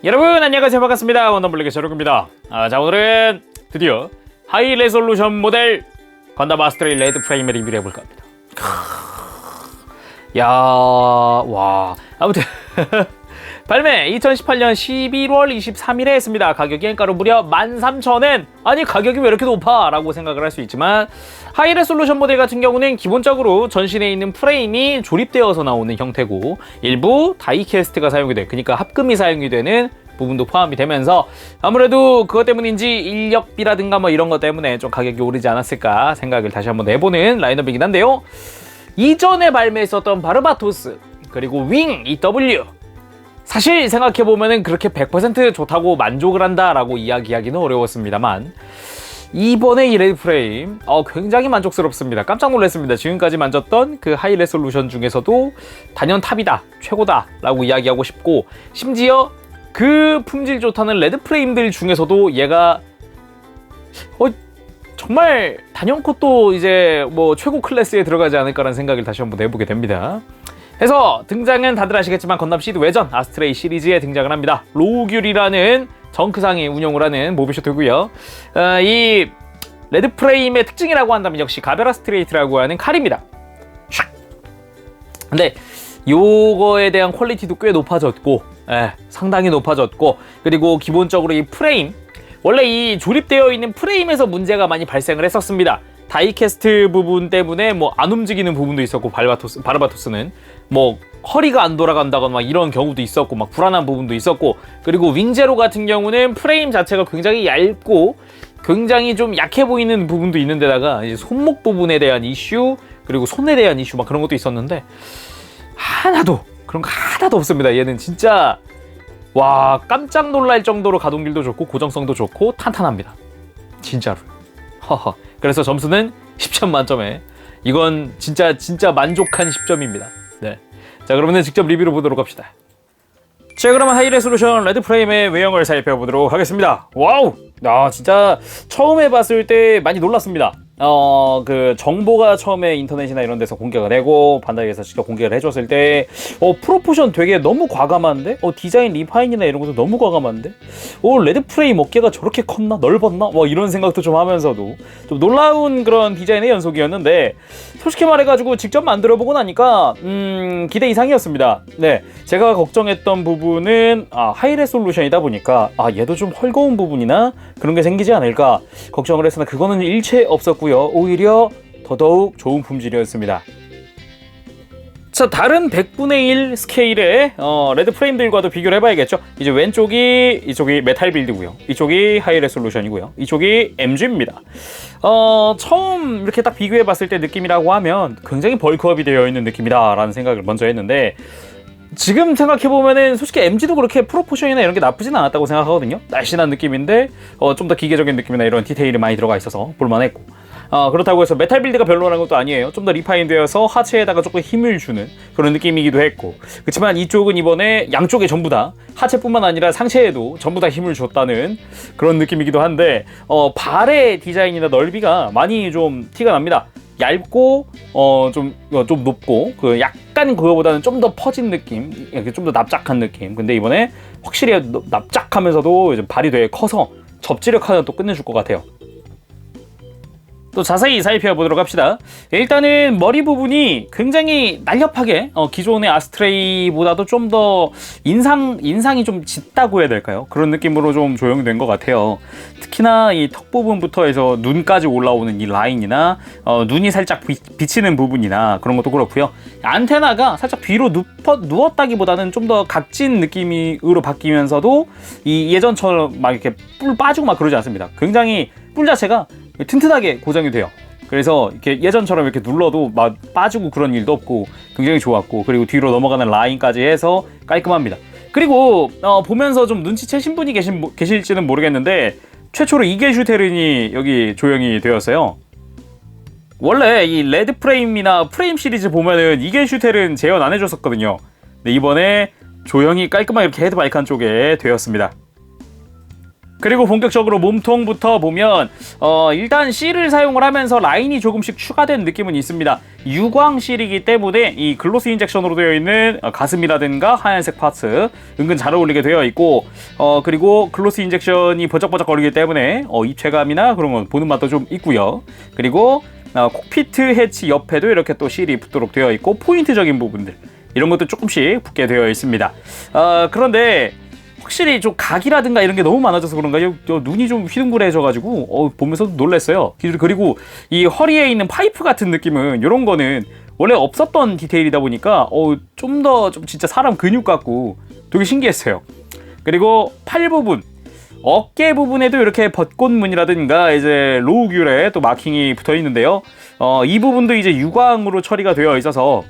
여러분 안녕하세요, 반갑습니다. 원더블랙의 저력입니다. 자, 오늘은 드디어 하이 레솔루션 모델 건담 아스트레이 레드 프레임을 리뷰를 해볼까 합니다. 와 아무튼 발매 2018년 11월 23일에 했습니다. 가격이 엔가로 무려 13,000엔. 아니 가격이 왜 이렇게 높아? 라고 생각을 할 수 있지만 하이 레솔루션 모델 같은 경우는 기본적으로 전신에 있는 프레임이 조립되어서 나오는 형태고 일부 다이캐스트가 사용이 돼, 그러니까 합금이 사용이 되는 부분도 포함이 되면서 아무래도 그것 때문인지 인력비라든가 뭐 이런 것 때문에 좀 가격이 오르지 않았을까 생각을 다시 한번 해보는 라인업이긴 한데요. 이전에 발매했었던 바르바토스 그리고 윙 EW, 사실 생각해보면은 그렇게 100% 좋다고 만족을 한다라고 이야기하기는 어려웠습니다만 이번에 이 레드 프레임 굉장히 만족스럽습니다. 깜짝 놀랐습니다. 지금까지 만졌던 그 하이 레솔루션 중에서도 단연 탑이다, 최고다 라고 이야기하고 싶고, 심지어 그 품질 좋다는 레드 프레임들 중에서도 얘가 정말 단연코 또 이제 뭐 최고 클래스에 들어가지 않을까라는 생각을 다시 한번 해보게 됩니다. 해서 등장은 다들 아시겠지만 건담 시드 외전 아스트레이 시리즈에 등장을 합니다. 로우귤이라는 정크상이 운영을 하는 모비쇼트고요. 이 레드 프레임의 특징이라고 한다면 역시 가베라 스트레이트라고 하는 칼입니다. 근데 요거에 대한 퀄리티도 꽤 높아졌고, 상당히 높아졌고, 그리고 기본적으로 이 프레임, 원래 이 조립되어 있는 프레임에서 문제가 많이 발생을 했었습니다. 다이캐스트 부분 때문에 뭐 안 움직이는 부분도 있었고, 바르바토스는 뭐 허리가 안 돌아간다거나 막 이런 경우도 있었고, 막 불안한 부분도 있었고, 그리고 윙제로 같은 경우는 프레임 자체가 굉장히 얇고 굉장히 좀 약해 보이는 부분도 있는데다가 이제 손목 부분에 대한 이슈, 그리고 손에 대한 이슈 막 그런 것도 있었는데 하나도 그런 거 하나도 없습니다. 얘는 진짜 와 깜짝 놀랄 정도로 가동률도 좋고 고정성도 좋고 탄탄합니다. 진짜로. 그래서 점수는 10점 만점에 이건 진짜 만족한 10점입니다. 네. 자, 그러면 직접 리뷰를 보도록 합시다. 자, 그러면 하이 레솔루션 레드 프레임의 외형을 살펴보도록 하겠습니다. 와우! 진짜 처음에 봤을 때 많이 놀랐습니다. 그 정보가 처음에 인터넷이나 이런 데서 공개가 되고 반다이에서 직접 공개를 해줬을 때 프로포션 되게 너무 과감한데? 디자인 리파인이나 이런 것도 너무 과감한데? 레드 프레임 어깨가 저렇게 컸나? 넓었나? 뭐 이런 생각도 좀 하면서도 좀 놀라운 그런 디자인의 연속이었는데, 솔직히 말해가지고 직접 만들어보고 나니까 기대 이상이었습니다. 네, 제가 걱정했던 부분은 하이 레솔루션이다 보니까 얘도 좀 헐거운 부분이나 그런 게 생기지 않을까 걱정을 했으나 그거는 일체 없었고요. 오히려 더더욱 좋은 품질이었습니다. 자, 다른 100분의 1 스케일의 레드 프레임들과도 비교를 해봐야겠죠. 이제 이쪽이 메탈 빌드고요. 이쪽이 하이 레솔루션이고요. 이쪽이 MG입니다. 처음 이렇게 딱 비교해봤을 때 느낌이라고 하면 굉장히 벌크업이 되어 있는 느낌이다 라는 생각을 먼저 했는데, 지금 생각해보면은 솔직히 MG도 그렇게 프로포션이나 이런 게 나쁘진 않았다고 생각하거든요. 날씬한 느낌인데 좀 더 기계적인 느낌이나 이런 디테일이 많이 들어가 있어서 볼만했고, 그렇다고 해서 메탈 빌드가 별로라는 것도 아니에요. 좀 더 리파인되어서 하체에다가 조금 힘을 주는 그런 느낌이기도 했고, 그렇지만 이쪽은 이번에 양쪽에 전부 다 하체뿐만 아니라 상체에도 전부 다 힘을 줬다는 그런 느낌이기도 한데, 발의 디자인이나 넓이가 많이 좀 티가 납니다. 얇고 좀 높고 그 약간 그거보다는 좀 더 퍼진 느낌, 좀 더 납작한 느낌. 근데 이번에 확실히 납작하면서도 이제 발이 되게 커서 접지력 하나 또 끝내줄 것 같아요. 또 자세히 살펴보도록 합시다. 일단은 머리 부분이 굉장히 날렵하게 기존의 아스트레이보다도 좀 더 인상이 좀 짙다고 해야 될까요? 그런 느낌으로 좀 조형된 것 같아요. 특히나 이 턱 부분부터 해서 눈까지 올라오는 이 라인이나 눈이 살짝 비치는 부분이나 그런 것도 그렇고요. 안테나가 살짝 뒤로 누웠다기보다는 좀 더 각진 느낌으로 바뀌면서도 이 예전처럼 막 이렇게 뿔 빠지고 막 그러지 않습니다. 굉장히 뿔 자체가 튼튼하게 고정이 돼요. 그래서 이렇게 예전처럼 이렇게 눌러도 막 빠지고 그런 일도 없고 굉장히 좋았고, 그리고 뒤로 넘어가는 라인까지 해서 깔끔합니다. 그리고 보면서 좀 눈치채신 분이 계실지는 모르겠는데 최초로 이겔슈테른이 여기 조형이 되었어요. 원래 이 레드 프레임이나 프레임 시리즈 보면은 이겔슈테른 재현 안 해줬었거든요. 근데 이번에 조형이 깔끔하게 이렇게 헤드 발칸 쪽에 되었습니다. 그리고 본격적으로 몸통부터 보면 일단 실을 사용을 하면서 라인이 조금씩 추가된 느낌은 있습니다. 유광 실이기 때문에 이 글로스 인젝션으로 되어 있는 가슴이라든가 하얀색 파츠 은근 잘 어울리게 되어 있고 그리고 글로스 인젝션이 버적버적 거리기 때문에 입체감이나 그런 건 보는 맛도 좀 있고요. 그리고 콕피트 해치 옆에도 이렇게 또 실이 붙도록 되어 있고 포인트적인 부분들 이런 것도 조금씩 붙게 되어 있습니다. 그런데 확실히 좀 각이라든가 이런 게 너무 많아져서 그런가요? 눈이 좀 휘둥그레져가지고 보면서 놀랐어요. 그리고 이 허리에 있는 파이프 같은 느낌은 이런 거는 원래 없었던 디테일이다 보니까 좀 더 좀 진짜 사람 근육 같고 되게 신기했어요. 그리고 팔 부분, 어깨 부분에도 이렇게 벚꽃무늬라든가 이제 로우귤에 또 마킹이 붙어 있는데요. 이 부분도 이제 유광으로 처리가 되어 있어서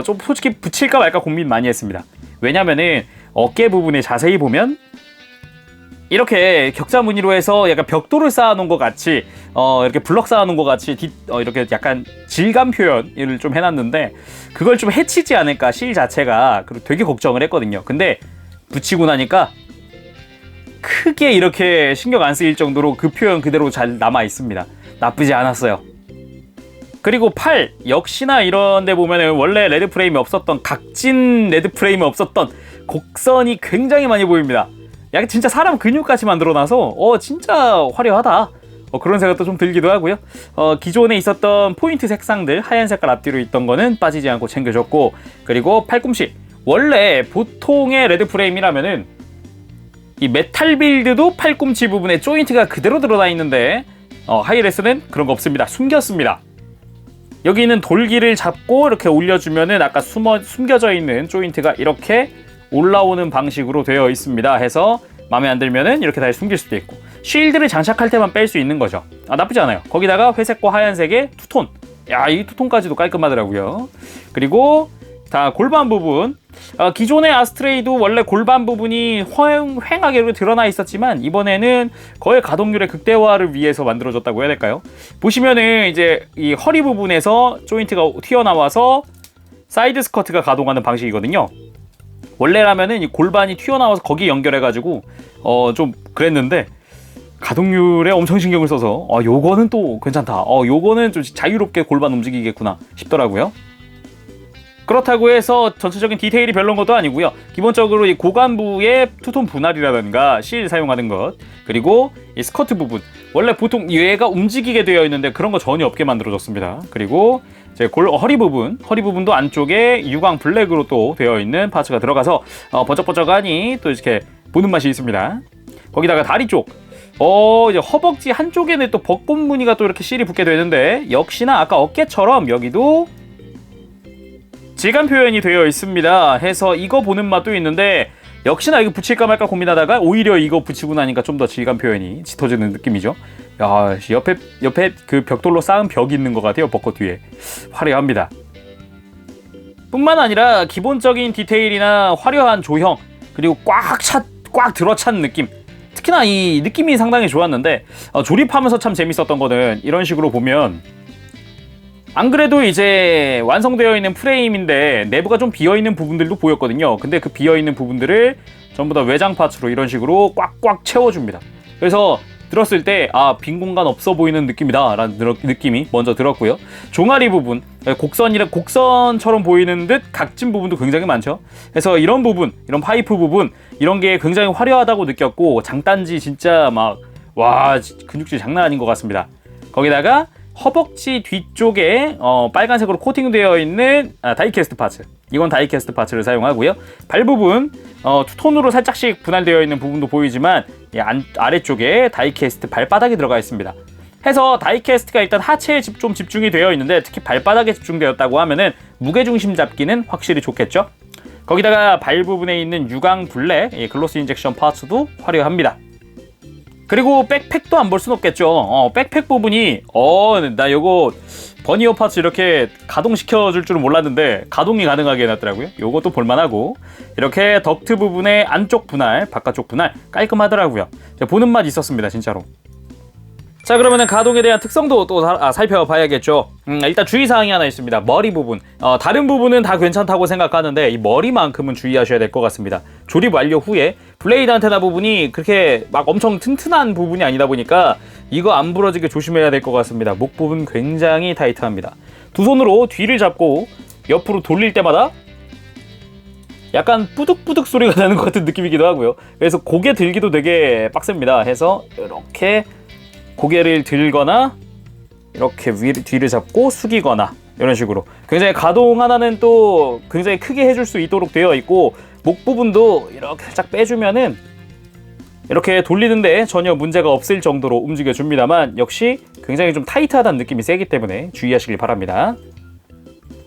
좀 솔직히 붙일까 말까 고민 많이 했습니다. 왜냐면은 어깨 부분에 자세히 보면 이렇게 격자 무늬로 해서 약간 벽돌을 쌓아놓은 것 같이 이렇게 블럭 쌓아놓은 것 같이 이렇게 약간 질감 표현을 좀 해놨는데 그걸 좀 해치지 않을까 실 자체가 되게 걱정을 했거든요. 근데 붙이고 나니까 크게 이렇게 신경 안 쓰일 정도로 그 표현 그대로 잘 남아 있습니다. 나쁘지 않았어요. 그리고 팔 역시나 이런 데 보면은 원래 레드 프레임이 없었던 각진 레드 프레임이 없었던 곡선이 굉장히 많이 보입니다. 약간 진짜 사람 근육같이 만들어놔서 진짜 화려하다 그런 생각도 좀 들기도 하고요. 기존에 있었던 포인트 색상들 하얀 색깔 앞뒤로 있던 거는 빠지지 않고 챙겨줬고 그리고 팔꿈치 원래 보통의 레드 프레임이라면은 이 메탈 빌드도 팔꿈치 부분에 조인트가 그대로 들어가 있는데 하이레스는 그런 거 없습니다. 숨겼습니다. 여기 있는 돌기를 잡고 이렇게 올려주면은 아까 숨겨져 있는 조인트가 이렇게 올라오는 방식으로 되어 있습니다. 해서 마음에 안 들면은 이렇게 다시 숨길 수도 있고 쉴드를 장착할 때만 뺄 수 있는 거죠. 나쁘지 않아요. 거기다가 회색과 하얀색의 투톤, 이 투톤까지도 깔끔하더라고요. 그리고 다 골반 부분, 기존의 아스트레이도 원래 골반 부분이 휑하게 드러나 있었지만 이번에는 거의 가동률의 극대화를 위해서 만들어졌다고 해야 될까요? 보시면은 이제 이 허리 부분에서 조인트가 튀어나와서 사이드 스커트가 가동하는 방식이거든요. 원래라면은 이 골반이 튀어나와서 거기 연결해가지고 좀 그랬는데 가동률에 엄청 신경을 써서 요거는 또 괜찮다. 요거는 좀 자유롭게 골반 움직이겠구나 싶더라고요. 그렇다고 해서 전체적인 디테일이 별로인 것도 아니고요. 기본적으로 이 고관부의 투톤 분할이라든가 실 사용하는 것 그리고 이 스커트 부분 원래 보통 얘가 움직이게 되어 있는데 그런 거 전혀 없게 만들어졌습니다. 그리고 이제 허리 부분도 안쪽에 유광 블랙으로 또 되어 있는 파츠가 들어가서 번쩍번쩍하니 또 이렇게 보는 맛이 있습니다. 거기다가 다리 쪽 이제 허벅지 한쪽에는 또 벚꽃 무늬가 또 이렇게 실이 붙게 되는데 역시나 아까 어깨처럼 여기도 질감 표현이 되어 있습니다. 해서 이거 보는 맛도 있는데 역시나 이거 붙일까 말까 고민하다가 오히려 이거 붙이고 나니까 좀 더 질감 표현이 짙어지는 느낌이죠. 야, 옆에 그 벽돌로 쌓은 벽이 있는 것 같아요. 벚꽃 뒤에 화려합니다. 뿐만 아니라 기본적인 디테일이나 화려한 조형 그리고 꽉 들어찬 느낌 특히나 이 느낌이 상당히 좋았는데 조립하면서 참 재밌었던 거는 이런 식으로 보면 안 그래도 이제 완성되어 있는 프레임인데 내부가 좀 비어있는 부분들도 보였거든요. 근데 그 비어있는 부분들을 전부 다 외장 파츠로 이런 식으로 꽉꽉 채워줍니다. 그래서 들었을 때 빈 공간 없어 보이는 느낌이다 라는 느낌이 먼저 들었고요. 종아리 부분 곡선처럼 보이는 듯 각진 부분도 굉장히 많죠. 그래서 이런 부분, 이런 파이프 부분 이런 게 굉장히 화려하다고 느꼈고 장단지 진짜 근육질 장난 아닌 것 같습니다. 거기다가 허벅지 뒤쪽에 빨간색으로 코팅되어 있는 다이캐스트 파츠 이건 다이캐스트 파츠를 사용하고요. 발 부분 투톤으로 살짝씩 분할되어 있는 부분도 보이지만 아래쪽에 다이캐스트 발바닥이 들어가 있습니다. 해서 다이캐스트가 일단 하체에 좀 집중이 되어 있는데 특히 발바닥에 집중되었다고 하면은 무게중심 잡기는 확실히 좋겠죠. 거기다가 발 부분에 있는 유광 블랙 글로스 인젝션 파츠도 화려합니다. 그리고 백팩도 안 볼 순 없겠죠. 백팩 부분이 나 요거 버니어 파츠 이렇게 가동시켜 줄 줄은 몰랐는데 가동이 가능하게 해놨더라고요. 요것도 볼만하고 이렇게 덕트 부분의 안쪽 분할 바깥쪽 분할 깔끔하더라고요. 보는 맛 있었습니다 진짜로. 자, 그러면은 가동에 대한 특성도 또 살펴봐야겠죠. 일단 주의사항이 하나 있습니다. 머리 부분. 다른 부분은 다 괜찮다고 생각하는데 이 머리만큼은 주의하셔야 될 것 같습니다. 조립 완료 후에 블레이드 안테나 부분이 그렇게 막 엄청 튼튼한 부분이 아니다 보니까 이거 안 부러지게 조심해야 될 것 같습니다. 목 부분 굉장히 타이트합니다. 두 손으로 뒤를 잡고 옆으로 돌릴 때마다 약간 뿌득뿌득 소리가 나는 것 같은 느낌이기도 하고요. 그래서 고개 들기도 되게 빡셉니다. 해서 이렇게 고개를 들거나 이렇게 뒤를 잡고 숙이거나 이런 식으로 굉장히 가동 하나는 또 굉장히 크게 해줄 수 있도록 되어 있고, 목 부분도 이렇게 살짝 빼주면은 이렇게 돌리는데 전혀 문제가 없을 정도로 움직여 줍니다만 역시 굉장히 좀 타이트하다는 느낌이 세기 때문에 주의하시길 바랍니다.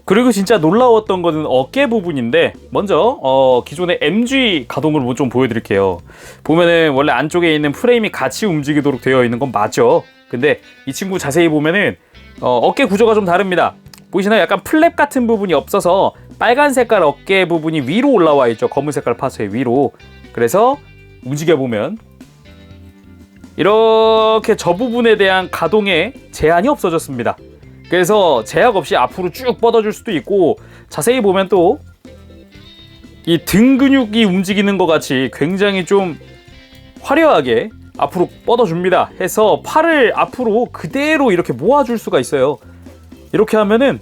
그리고 진짜 놀라웠던 거는 어깨 부분인데, 먼저 기존의 MG 가동을 좀 보여드릴게요. 보면은 원래 안쪽에 있는 프레임이 같이 움직이도록 되어 있는 건 맞죠. 근데 이 친구 자세히 보면은 어깨 구조가 좀 다릅니다. 보이시나요? 약간 플랩 같은 부분이 없어서 빨간 색깔 어깨 부분이 위로 올라와 있죠. 검은 색깔 파츠의 위로. 그래서 움직여보면 이렇게 저 부분에 대한 가동에 제한이 없어졌습니다. 그래서 제약 없이 앞으로 쭉 뻗어줄 수도 있고, 자세히 보면 또 이 등 근육이 움직이는 것 같이 굉장히 좀 화려하게 앞으로 뻗어줍니다. 해서 팔을 앞으로 그대로 이렇게 모아줄 수가 있어요. 이렇게 하면은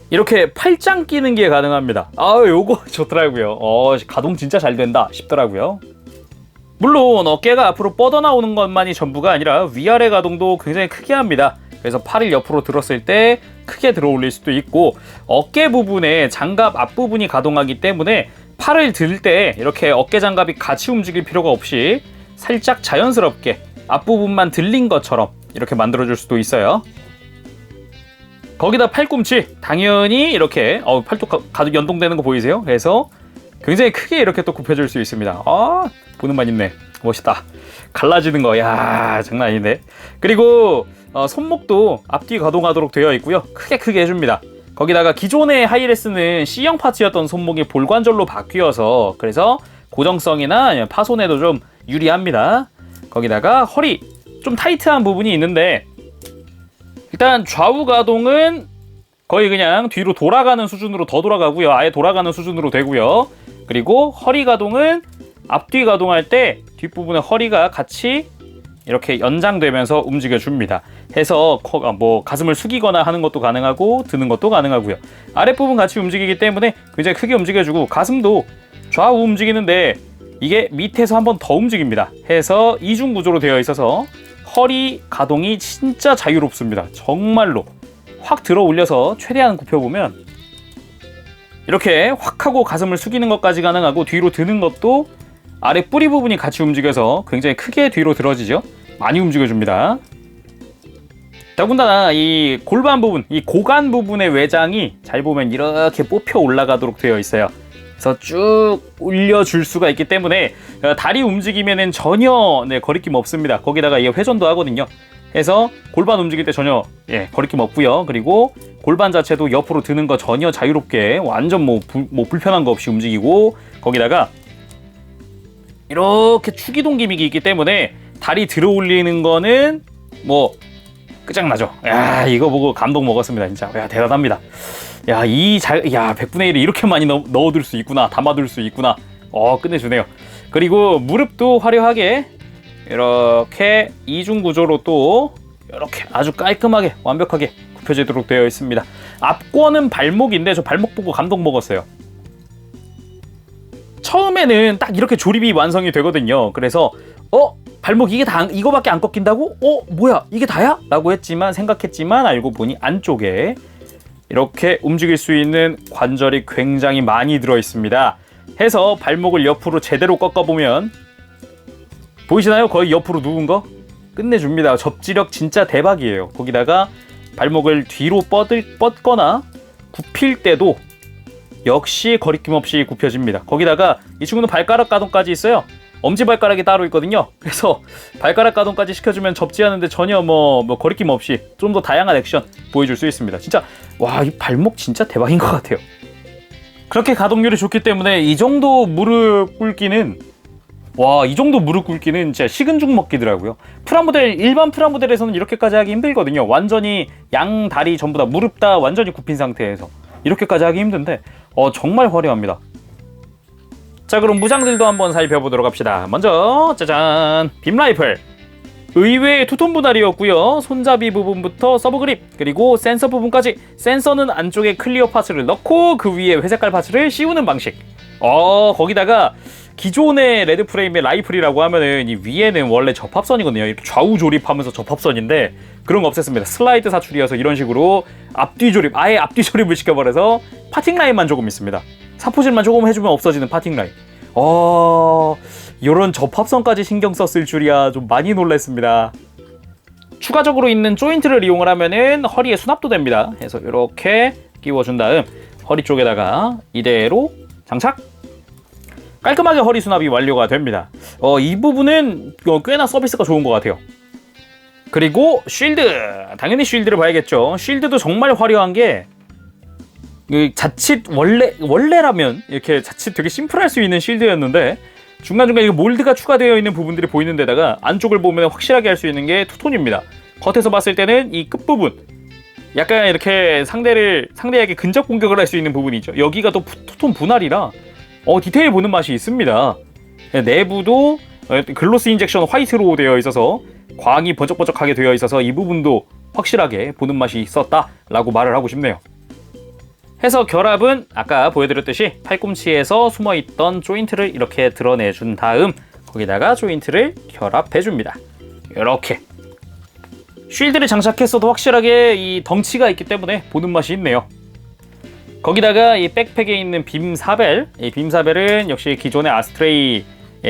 이렇게 팔짱 끼는 게 가능합니다. 요거 좋더라고요. 가동 진짜 잘 된다 싶더라고요. 물론 어깨가 앞으로 뻗어나오는 것만이 전부가 아니라 위아래 가동도 굉장히 크게 합니다. 그래서 팔을 옆으로 들었을 때 크게 들어 올릴 수도 있고, 어깨 부분에 장갑 앞부분이 가동하기 때문에 팔을 들 때 이렇게 어깨 장갑이 같이 움직일 필요가 없이 살짝 자연스럽게 앞부분만 들린 것처럼 이렇게 만들어줄 수도 있어요. 거기다 팔꿈치 당연히 이렇게 팔뚝 가득 연동되는 거 보이세요? 그래서 굉장히 크게 이렇게 또 굽혀줄 수 있습니다. 보는 만 있네. 멋있다. 갈라지는 거, 야, 장난 아닌데. 그리고 손목도 앞뒤 가동하도록 되어 있고요. 크게 해줍니다. 거기다가 기존의 하이레스는 C형 파츠였던 손목이 볼관절로 바뀌어서 그래서 고정성이나 파손에도 좀 유리합니다. 거기다가 허리 좀 타이트한 부분이 있는데, 일단 좌우 가동은 거의 그냥 뒤로 돌아가는 수준으로 더 돌아가고요. 아예 돌아가는 수준으로 되고요. 그리고 허리 가동은 앞뒤 가동할 때 뒷부분의 허리가 같이 이렇게 연장되면서 움직여줍니다. 해서 뭐 가슴을 숙이거나 하는 것도 가능하고 드는 것도 가능하고요. 아랫부분 같이 움직이기 때문에 굉장히 크게 움직여주고, 가슴도 좌우 움직이는데 이게 밑에서 한 번 더 움직입니다. 해서 이중 구조로 되어 있어서 허리 가동이 진짜 자유롭습니다. 정말로 확 들어 올려서 최대한 굽혀보면 이렇게 확 하고 가슴을 숙이는 것까지 가능하고, 뒤로 드는 것도 아래 뿌리 부분이 같이 움직여서 굉장히 크게 뒤로 들어지죠. 많이 움직여줍니다. 더군다나 이 골반 부분, 이 고관 부분의 외장이 잘 보면 이렇게 뽑혀 올라가도록 되어 있어요. 그래서 쭉 올려줄 수가 있기 때문에 다리 움직이면은 전혀 거리낌 없습니다. 거기다가 이게 회전도 하거든요. 해서 골반 움직일 때 전혀 거리낌 없고요. 그리고 골반 자체도 옆으로 드는 거 전혀 자유롭게 완전 뭐 불편한 거 없이 움직이고, 거기다가 이렇게 추기동 기믹이 있기 때문에 다리 들어 올리는 거는 뭐 끝장나죠. 야, 이거 보고 감동 먹었습니다. 진짜. 야, 대단합니다. 야, 100분의 1을 이렇게 많이 넣어둘 수 있구나. 담아둘 수 있구나. 끝내주네요. 그리고 무릎도 화려하게 이렇게 이중 구조로 또 이렇게 아주 깔끔하게 완벽하게 굽혀지도록 되어 있습니다. 앞권은 발목인데 저 발목 보고 감동 먹었어요. 처음에는 딱 이렇게 조립이 완성이 되거든요. 그래서 발목 이거밖에 안 꺾인다고? 뭐야 이게 다야? 라고 생각했지만 알고 보니 안쪽에 이렇게 움직일 수 있는 관절이 굉장히 많이 들어 있습니다. 해서 발목을 옆으로 제대로 꺾어보면 보이시나요? 거의 옆으로 누운 거? 끝내줍니다. 접지력 진짜 대박이에요. 거기다가 발목을 뒤로 뻗거나 굽힐 때도 역시 거리낌 없이 굽혀집니다. 거기다가 이 친구는 발가락 가동까지 있어요. 엄지발가락이 따로 있거든요. 그래서 발가락 가동까지 시켜주면 접지하는데 전혀 뭐 거리낌 없이 좀 더 다양한 액션 보여줄 수 있습니다. 진짜 이 발목 진짜 대박인 것 같아요. 그렇게 가동률이 좋기 때문에 이 정도 무릎 꿇기는 와, 이 정도 무릎 꿇기는 진짜 식은 죽 먹기더라고요. 프라모델, 일반 프라모델에서는 이렇게까지 하기 힘들거든요. 완전히 양 다리 전부 다 무릎 다 완전히 굽힌 상태에서 이렇게까지 하기 힘든데 정말 화려합니다. 자, 그럼 무장들도 한번 살펴보도록 합시다. 먼저 짜잔, 빔 라이플. 의외의 투톤 분할이었고요. 손잡이 부분부터 서브 그립, 그리고 센서 부분까지. 센서는 안쪽에 클리어 파츠를 넣고 그 위에 회색깔 파츠를 씌우는 방식. 거기다가 기존의 레드 프레임의 라이플이라고 하면은 이 위에는 원래 접합선이거든요. 이렇게 좌우 조립하면서 접합선인데 그런 거 없앴습니다. 슬라이드 사출이어서 이런 식으로 앞뒤 조립, 아예 앞뒤 조립을 시켜버려서 파팅 라인만 조금 있습니다. 사포질만 조금 해주면 없어지는 파팅 라인. 이런 접합선까지 신경 썼을 줄이야. 좀 많이 놀랐습니다. 추가적으로 있는 조인트를 이용을 하면은 허리에 수납도 됩니다. 그래서 이렇게 끼워준 다음 허리 쪽에다가 이대로 장착. 깔끔하게 허리 수납이 완료가 됩니다. 이 부분은 꽤나 서비스가 좋은 것 같아요. 그리고 쉴드, 당연히 쉴드를 봐야겠죠. 쉴드도 정말 화려한 게 자칫 원래라면 이렇게 자칫 되게 심플할 수 있는 쉴드였는데 중간중간 이거 몰드가 추가되어 있는 부분들이 보이는 데다가 안쪽을 보면 확실하게 할 수 있는 게 투톤입니다. 겉에서 봤을 때는 이 끝부분 약간 이렇게 상대에게 근접 공격을 할 수 있는 부분이죠. 여기가 또 투톤 분할이라 디테일 보는 맛이 있습니다. 내부도 글로스 인젝션 화이트로 되어 있어서 광이 번쩍번쩍하게 되어 있어서 이 부분도 확실하게 보는 맛이 있었다라고 말을 하고 싶네요. 해서 결합은 아까 보여드렸듯이 팔꿈치에서 숨어있던 조인트를 이렇게 드러내준 다음 거기다가 조인트를 결합해줍니다. 이렇게 쉴드를 장착했어도 확실하게 이 덩치가 있기 때문에 보는 맛이 있네요. 거기다가 이 백팩에 있는 빔 사벨, 이 빔 사벨은 역시 기존의 아스트레이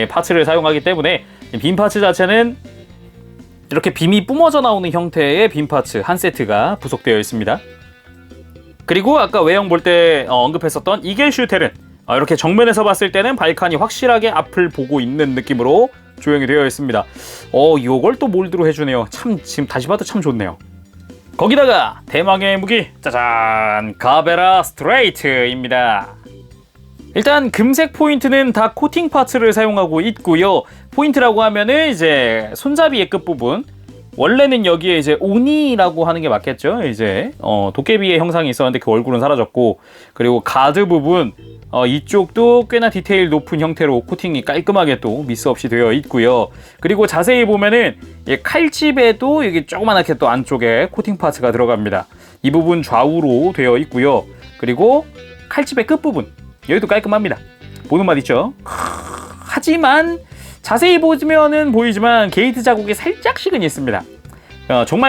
파츠를 사용하기 때문에 빔 파츠 자체는 이렇게 빔이 뿜어져 나오는 형태의 빔 파츠 한 세트가 부속되어 있습니다. 그리고 아까 외형 볼 때 언급했었던 이겔 슈텔은 이렇게 정면에서 봤을 때는 발칸이 확실하게 앞을 보고 있는 느낌으로 조형이 되어 있습니다. 요걸 또 몰드로 해주네요. 참 지금 다시 봐도 참 좋네요. 거기다가 대망의 무기, 짜잔, 가베라 스트레이트입니다. 일단 금색 포인트는 다 코팅 파츠를 사용하고 있고요. 포인트라고 하면은 이제 손잡이의 끝부분, 원래는 여기에 이제 오니라고 하는 게 맞겠죠. 이제 도깨비의 형상이 있었는데 그 얼굴은 사라졌고, 그리고 가드 부분 이쪽도 꽤나 디테일 높은 형태로 코팅이 깔끔하게 또 미스 없이 되어 있고요. 그리고 자세히 보면은 칼집에도 여기 조그맣게 또 안쪽에 코팅 파츠가 들어갑니다. 이 부분 좌우로 되어 있고요. 그리고 칼집의 끝부분 여기도 깔끔합니다. 보는 맛 있죠? 하지만 자세히 보면은 보이지만 게이트 자국이 살짝씩은 있습니다.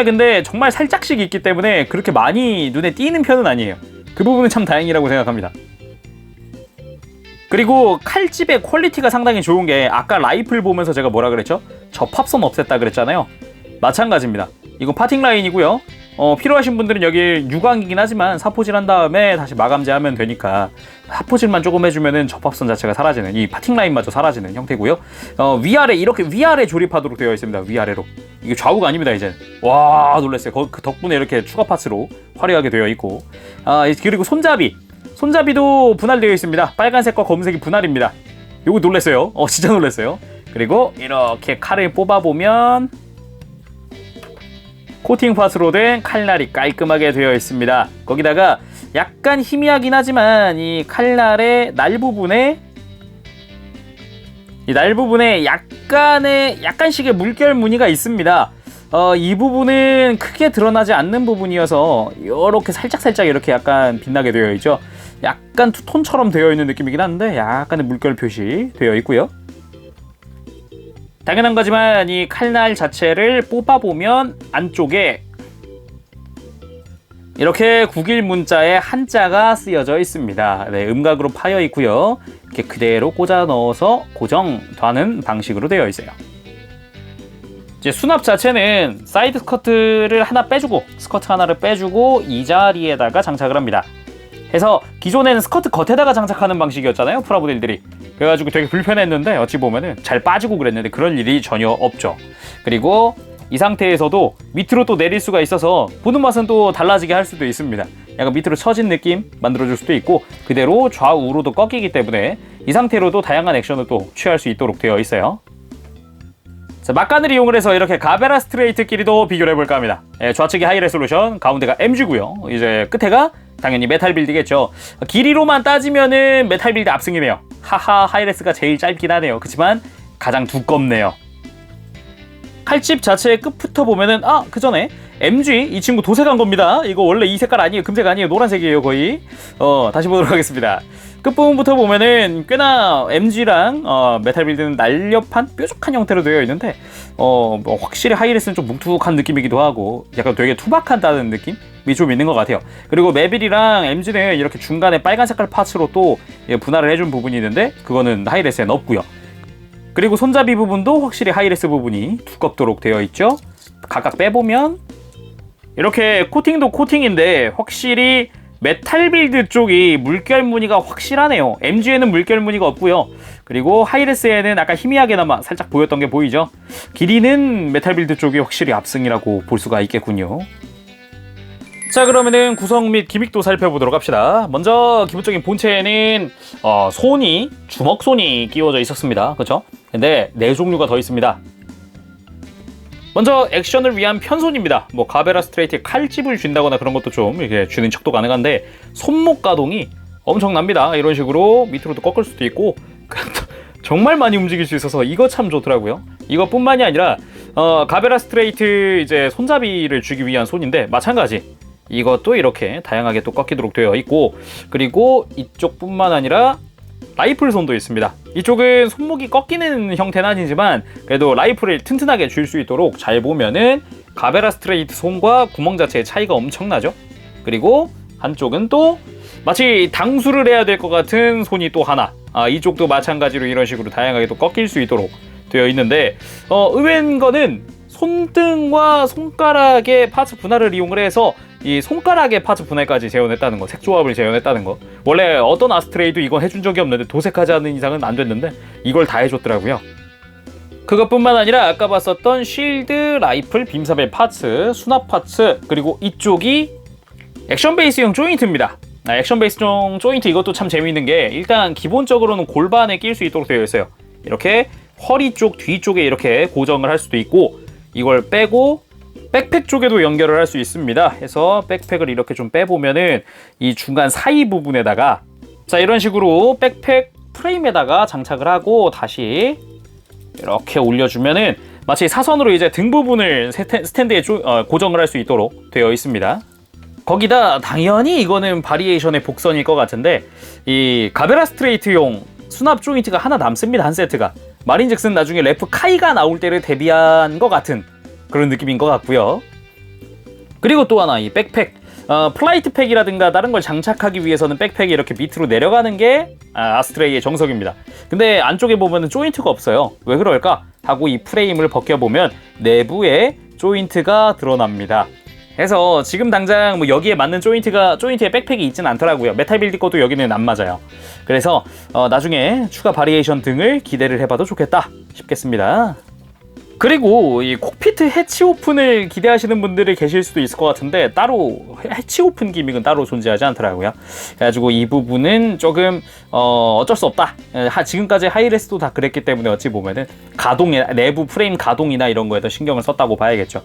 근데 정말 살짝씩 있기 때문에 그렇게 많이 눈에 띄는 편은 아니에요. 그 부분은 참 다행이라고 생각합니다. 그리고 칼집의 퀄리티가 상당히 좋은 게 아까 라이플 보면서 제가 뭐라 그랬죠? 접합선 없앴다 그랬잖아요. 마찬가지입니다. 이건 파팅 라인이고요. 필요하신 분들은 여기 유광이긴 하지만 사포질 한 다음에 다시 마감재하면 되니까 사포질만 조금 해주면은 접합선 자체가 사라지는, 이 파팅 라인마저 사라지는 형태고요. 위아래 이렇게 위아래 조립하도록 되어 있습니다. 위아래로. 이게 좌우가 아닙니다. 이제 와, 놀랐어요. 그 덕분에 이렇게 추가 파츠로 화려하게 되어 있고, 그리고 손잡이도 분할되어 있습니다. 빨간색과 검은색이 분할입니다. 요거 놀랐어요. 진짜 놀랐어요. 그리고 이렇게 칼을 뽑아보면 코팅 파츠로 된 칼날이 깔끔하게 되어 있습니다. 거기다가 약간 희미하긴 하지만 이 칼날의 날 부분에 약간씩의 물결 무늬가 있습니다. 이 부분은 크게 드러나지 않는 부분이어서 이렇게 살짝 이렇게 약간 빛나게 되어 있죠. 약간 투톤처럼 되어 있는 느낌이긴 한데 약간의 물결 표시 되어 있고요. 당연한 거지만 이 칼날 자체를 뽑아보면 안쪽에 이렇게 국일 문자에 한자가 쓰여져 있습니다. 네, 음각으로 파여 있고요. 이렇게 그대로 꽂아 넣어서 고정되는 방식으로 되어 있어요. 이제 수납 자체는 사이드 스커트를 하나 빼주고 스커트 하나를 빼주고 이 자리에다가 장착을 합니다. 해서 기존에는 스커트 겉에다가 장착하는 방식이었잖아요, 프라모델들이. 그래가지고 되게 불편했는데 어찌 보면은 잘 빠지고 그랬는데 그런 일이 전혀 없죠. 그리고 이 상태에서도 밑으로 또 내릴 수가 있어서 보는 맛은 또 달라지게 할 수도 있습니다. 약간 밑으로 처진 느낌 만들어줄 수도 있고, 그대로 좌우로도 꺾이기 때문에 이 상태로도 다양한 액션을 또 취할 수 있도록 되어 있어요. 자, 막간을 이용을 해서 이렇게 가베라 스트레이트끼리도 비교를 해볼까 합니다. 좌측이 하이 레솔루션, 가운데가 MG고요. 이제 끝에가 당연히 메탈 빌드겠죠. 길이로만 따지면은 메탈 빌드 압승이네요. 하하, 하이레스가 제일 짧긴 하네요. 그렇지만 가장 두껍네요. 칼집 자체의 끝부터 보면은 그 전에 MG 이 친구 도색한 겁니다. 이거 원래 이 색깔 아니에요. 금색 아니에요. 노란색이에요 거의. 다시 보도록 하겠습니다. 끝부분부터 보면은 꽤나 MG랑 메탈 빌드는 날렵한 뾰족한 형태로 되어 있는데 뭐 확실히 하이레스는 좀 뭉툭한 느낌이기도 하고 약간 되게 투박하다는 느낌이 좀 있는 것 같아요. 그리고 메빌이랑 MG는 이렇게 중간에 빨간 색깔 파츠로 또 분할을 해준 부분이 있는데 그거는 하이레스엔 없고요. 그리고 손잡이 부분도 확실히 하이레스 부분이 두껍도록 되어 있죠. 각각 빼보면 이렇게 코팅도 코팅인데 확실히 메탈 빌드 쪽이 물결 무늬가 확실하네요. MG에는 물결 무늬가 없고요. 그리고 하이레스에는 아까 희미하게나마 살짝 보였던 게 보이죠. 길이는 메탈 빌드 쪽이 확실히 압승이라고 볼 수가 있겠군요. 자, 그러면은 구성 및 기믹도 살펴보도록 합시다. 먼저 기본적인 본체에는 손이 주먹 손이 끼워져 있었습니다. 그렇죠? 근데 4종류가 더 있습니다. 먼저 액션을 위한 편손입니다. 뭐 가베라 스트레이트에 칼집을 쥔다거나 그런 것도 좀 이렇게 쥐는 척도 가능한데 손목 가동이 엄청납니다. 이런 식으로 밑으로도 꺾을 수도 있고 정말 많이 움직일 수 있어서 이거 참 좋더라고요. 이것뿐만이 아니라 가베라 스트레이트 이제 손잡이를 쥐기 위한 손인데 마찬가지. 이것도 이렇게 다양하게 또 꺾이도록 되어 있고 그리고 이쪽뿐만 아니라 라이플 손도 있습니다. 이쪽은 손목이 꺾이는 형태는 아니지만 그래도 라이플을 튼튼하게 쥘 수 있도록 잘 보면은 가베라 스트레이트 손과 구멍 자체의 차이가 엄청나죠. 그리고 한쪽은 또 마치 당수를 해야 될 것 같은 손이 또 하나 이쪽도 마찬가지로 이런 식으로 다양하게 또 꺾일 수 있도록 되어 있는데 의외인 거는 손등과 손가락의 파츠 분할을 이용을 해서 이 손가락의 파츠 분할까지 재현했다는 거, 색조합을 재현했다는 거. 원래 어떤 아스트레이도 이건 해준 적이 없는데 도색하지 않는 이상은 안 됐는데 이걸 다 해줬더라고요. 그것뿐만 아니라 아까 봤었던 쉴드, 라이플, 빔사벨 파츠, 수납 파츠 그리고 이쪽이 액션 베이스용 조인트입니다. 액션 베이스용 조인트 이것도 참 재미있는 게 일단 기본적으로는 골반에 낄 수 있도록 되어 있어요. 이렇게 허리 쪽, 뒤쪽에 이렇게 고정을 할 수도 있고 이걸 빼고 백팩 쪽에도 연결을 할 수 있습니다. 해서 백팩을 이렇게 좀 빼보면은 이 중간 사이 부분에다가 자 이런 식으로 백팩 프레임에다가 장착을 하고 다시 이렇게 올려주면은 마치 사선으로 이제 등 부분을 스탠드에 고정을 할 수 있도록 되어 있습니다. 거기다 당연히 이거는 바리에이션의 복선일 것 같은데 이 가베라 스트레이트용 수납 조인트가 하나 남습니다. 한 세트가. 말인즉슨 나중에 래프 카이가 나올 때를 대비한 것 같은 그런 느낌인 것 같고요. 그리고 또 하나 이 백팩 플라이트 팩이라든가 다른 걸 장착하기 위해서는 백팩이 이렇게 밑으로 내려가는 게 아스트레이의 정석입니다. 근데 안쪽에 보면은 조인트가 없어요. 왜 그럴까 하고 이 프레임을 벗겨보면 내부에 조인트가 드러납니다. 해서 지금 당장 뭐 여기에 맞는 조인트에 백팩이 있지는 않더라고요. 메탈 빌드 것도 여기는 안 맞아요. 그래서 나중에 추가 바리에이션 등을 기대를 해봐도 좋겠다 싶겠습니다. 그리고 이 콕피트 해치 오픈을 기대하시는 분들이 계실 수도 있을 것 같은데 따로 해치 오픈 기믹은 따로 존재하지 않더라고요. 그래가지고 이 부분은 조금 어쩔 수 없다. 지금까지 하이레스도 다 그랬기 때문에 어찌 보면은 내부 프레임 가동이나 이런 거에 더 신경을 썼다고 봐야겠죠.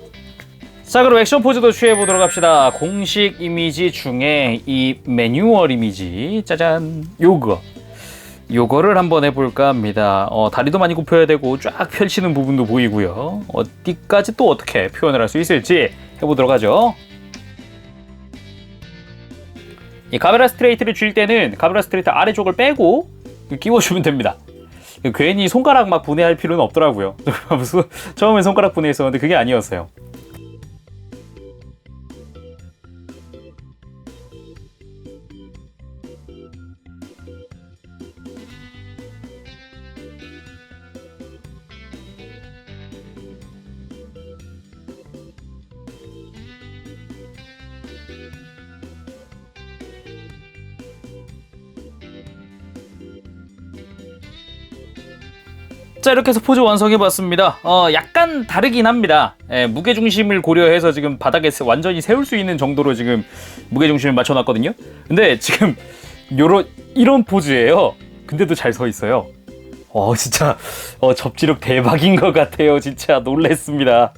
자, 그럼 액션 포즈도 취해보도록 합시다. 공식 이미지 중에 이 매뉴얼 이미지 짜잔 요거를 한번 해볼까 합니다. 다리도 많이 굽혀야 되고 쫙 펼치는 부분도 보이고요. 어디까지 또 어떻게 표현을 할 수 있을지 해보도록 하죠. 이 가베라 스트레이트를 쥘 때는 가베라 스트레이트 아래쪽을 빼고 끼워주면 됩니다. 괜히 손가락 막 분해할 필요는 없더라고요. 처음엔 손가락 분해했었는데 그게 아니었어요. 자, 이렇게 해서 포즈 완성해봤습니다. 약간 다르긴 합니다. 무게중심을 고려해서 지금 바닥에 완전히 세울 수 있는 정도로 지금 무게중심을 맞춰놨거든요. 근데 지금 이런 포즈예요. 근데도 잘 서 있어요. 진짜 접지력 대박인 것 같아요. 진짜 놀랬습니다.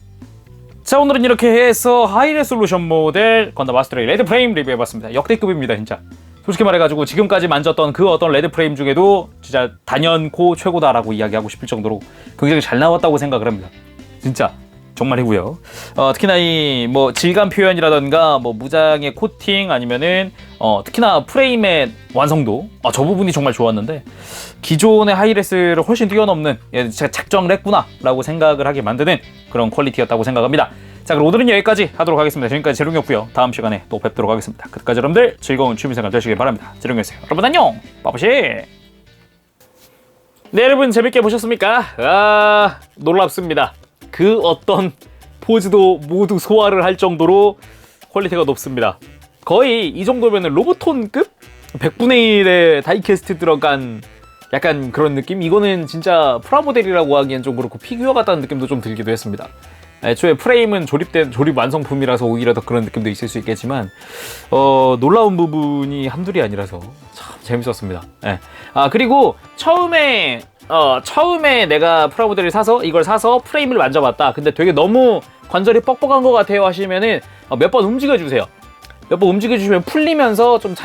자, 오늘은 이렇게 해서 하이 레솔루션 모델 건담 아스트로의 레드 프레임 리뷰해봤습니다. 역대급입니다, 진짜. 솔직히 말해가지고 지금까지 만졌던 그 어떤 레드 프레임 중에도 진짜 단연코 최고다라고 이야기하고 싶을 정도로 굉장히 잘 나왔다고 생각을 합니다. 진짜 정말이고요. 특히나 이 뭐 질감 표현이라던가 뭐 무장의 코팅 아니면은 특히나 프레임의 완성도, 저 부분이 정말 좋았는데 기존의 하이레스를 훨씬 뛰어넘는, 제가 작정을 했구나라고 생각을 하게 만드는 그런 퀄리티였다고 생각합니다. 자, 그럼 오늘은 여기까지 하도록 하겠습니다. 지금까지 재룡이었고요. 다음 시간에 또 뵙도록 하겠습니다. 그때까지 여러분들 즐거운 취미생활 되시길 바랍니다. 재룡이었어요. 여러분 안녕. 빠빠시. 네, 여러분 재밌게 보셨습니까? 놀랍습니다. 그 어떤 포즈도 모두 소화를 할 정도로 퀄리티가 높습니다. 거의 이 정도면 로보톤급? 100분의 1의 다이캐스트 들어간 약간 그런 느낌? 이거는 진짜 프라모델이라고 하기엔 좀 그렇고 피규어 같다는 느낌도 좀 들기도 했습니다. 애초에 프레임은 조립 완성품이라서 오히려 더 그런 느낌도 있을 수 있겠지만 놀라운 부분이 한둘이 아니라서 참 재밌었습니다. 네. 그리고 처음에 내가 프라모델을 이걸 사서 프레임을 만져봤다. 근데 되게 너무 관절이 뻑뻑한 것 같아요 하시면은 몇 번 움직여주세요. 몇 번 움직여주시면 풀리면서 좀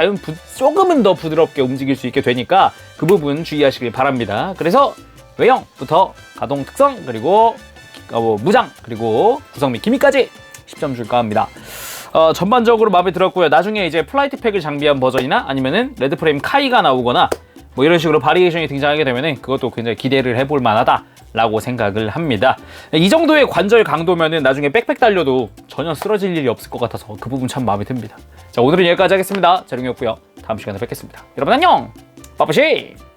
조금은 더 부드럽게 움직일 수 있게 되니까 그 부분 주의하시길 바랍니다. 그래서 외형부터 가동 특성, 그리고 무장, 그리고 구성 및 기미까지 10점 줄까 합니다. 전반적으로 마음에 들었고요. 나중에 이제 플라이트 팩을 장비한 버전이나 아니면은 레드 프레임 카이가 나오거나 뭐 이런 식으로 바리에이션이 등장하게 되면은 그것도 굉장히 기대를 해볼 만하다라고 생각을 합니다. 이 정도의 관절 강도면은 나중에 백팩 달려도 전혀 쓰러질 일이 없을 것 같아서 그 부분 참 마음에 듭니다. 자, 오늘은 여기까지 하겠습니다. 재룡이었고요. 다음 시간에 뵙겠습니다. 여러분 안녕. 빠빠시.